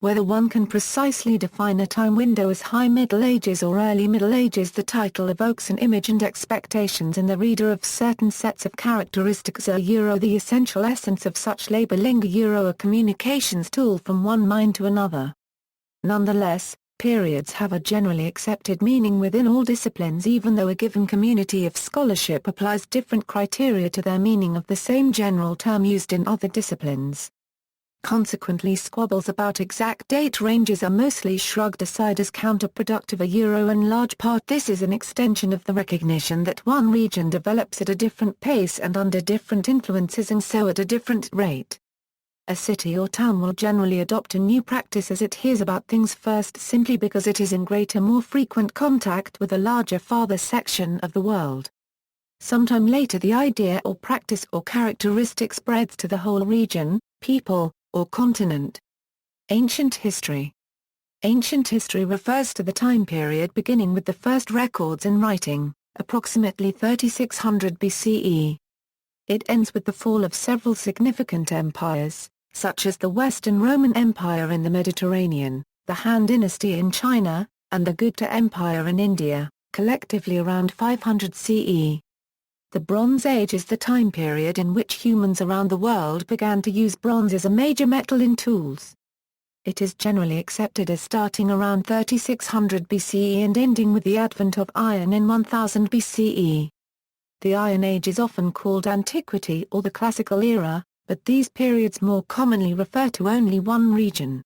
Whether one can precisely define a time window as High Middle Ages or Early Middle Ages, the title evokes an image and expectations in the reader of certain sets of characteristics. The essential essence of such labeling. A communications tool from one mind to another. Nonetheless, periods have a generally accepted meaning within all disciplines, even though a given community of scholarship applies different criteria to their meaning of the same general term used in other disciplines. Consequently, squabbles about exact date ranges are mostly shrugged aside as counterproductive. In large part this is an extension of the recognition that one region develops at a different pace and under different influences, and so at a different rate. A city or town will generally adopt a new practice as it hears about things first, simply because it is in greater, more frequent contact with a larger, farther section of the world. Sometime later the idea or practice or characteristic spreads to the whole region, people, or continent. Ancient history. Ancient history refers to the time period beginning with the first records in writing, approximately 3600 BCE. It ends with the fall of several significant empires, such as the Western Roman Empire in the Mediterranean, the Han Dynasty in China, and the Gupta Empire in India, collectively around 500 CE. The Bronze Age is the time period in which humans around the world began to use bronze as a major metal in tools. It is generally accepted as starting around 3600 BCE and ending with the advent of iron in 1000 BCE. The Iron Age is often called Antiquity or the Classical Era, but these periods more commonly refer to only one region.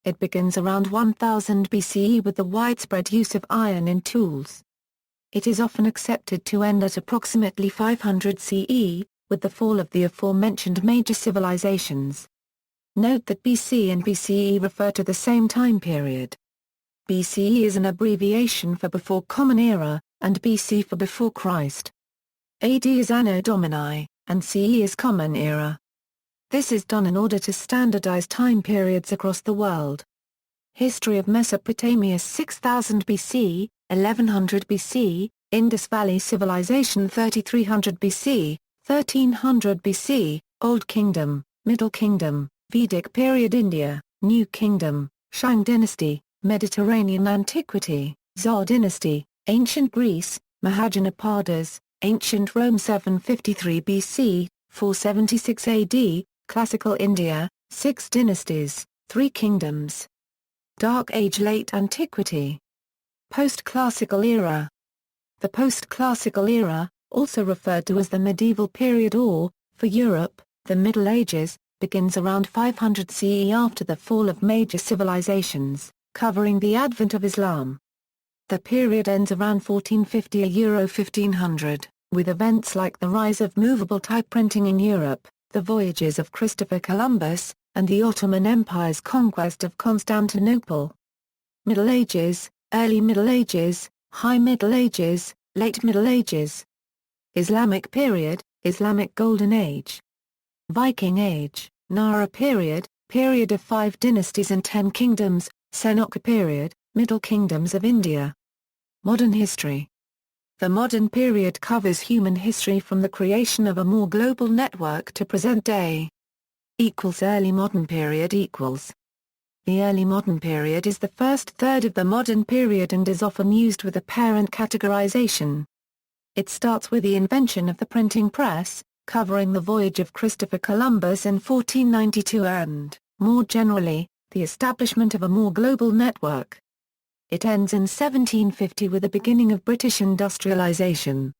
It begins around 1000 BCE with the widespread use of iron in tools. It is often accepted to end at approximately 500 CE, with the fall of the aforementioned major civilizations. Note that BC and BCE refer to the same time period. BCE is an abbreviation for Before Common Era, and BC for Before Christ. AD is Anno Domini, and CE is Common Era. This is done in order to standardize time periods across the world. History of Mesopotamia 6000 BC, 1100 BC, Indus Valley Civilization 3300 BC, 1300 BC, Old Kingdom, Middle Kingdom, Vedic period India, New Kingdom, Shang Dynasty, Mediterranean Antiquity, Zhou Dynasty, Ancient Greece, Mahajanapadas, Ancient Rome 753 BC, 476 AD, Classical India, 6 dynasties, 3 kingdoms. Dark Age Late Antiquity. Post-Classical Era. The Post-Classical Era, also referred to as the Medieval Period or, for Europe, the Middle Ages, begins around 500 CE after the fall of major civilizations, covering the advent of Islam. The period ends around 1450 1500, with events like the rise of movable type printing in Europe, the voyages of Christopher Columbus, and the Ottoman Empire's conquest of Constantinople. Middle Ages, Early Middle Ages, High Middle Ages, Late Middle Ages. Islamic period, Islamic Golden Age. Viking Age, Nara period, period of 5 dynasties and 10 kingdoms, Senauke period, Middle Kingdoms of India. Modern history. The modern period covers human history from the creation of a more global network to present day. Early modern period equals. The early modern period is the first third of the modern period and is often used with a parent categorization. It starts with the invention of the printing press, covering the voyage of Christopher Columbus in 1492 and, more generally, the establishment of a more global network. It ends in 1750 with the beginning of British industrialization.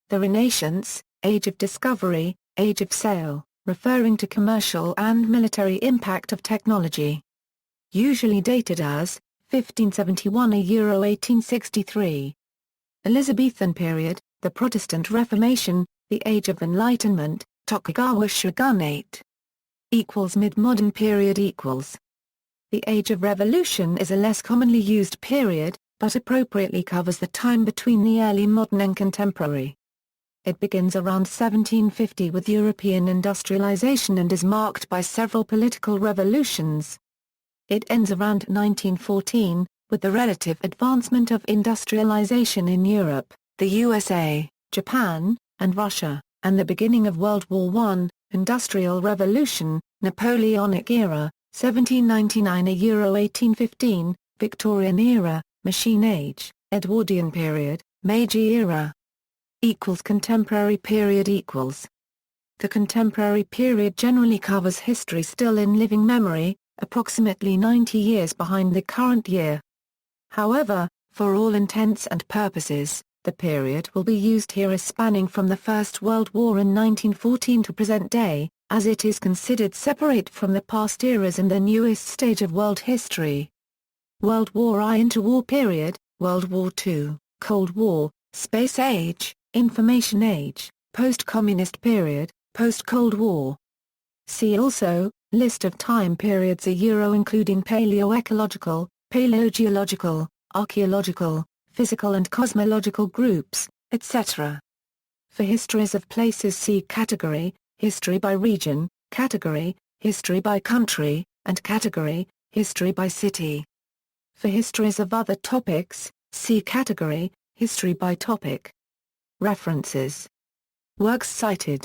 The Renaissance, Age of Discovery, Age of Sail, referring to commercial and military impact of technology. Usually dated as 1571 1863. Elizabethan period, the Protestant Reformation, the Age of Enlightenment, Tokugawa shogunate. Mid-modern period equals. The Age of Revolution is a less commonly used period, but appropriately covers the time between the early modern and contemporary. It begins around 1750 with European industrialization and is marked by several political revolutions. It ends around 1914, with the relative advancement of industrialization in Europe, the USA, Japan, and Russia, and the beginning of World War I, Industrial Revolution, Napoleonic era, 1799 1815, Victorian era, Machine Age, Edwardian period, Meiji era. Contemporary period equals. The contemporary period generally covers history still in living memory, approximately 90 years behind the current year. However, for all intents and purposes, the period will be used here as spanning from the First World War in 1914 to present day, as it is considered separate from the past eras and the newest stage of world history. World War I interwar period, World War II, Cold War, Space Age, Information Age, Post-Communist period, Post-Cold War. See also, List of time periods including paleoecological, paleogeological, archaeological, physical and cosmological groups, etc. For histories of places see category, history by region, category, history by country, and category, history by city. For histories of other topics, see category, history by topic. References. Works cited.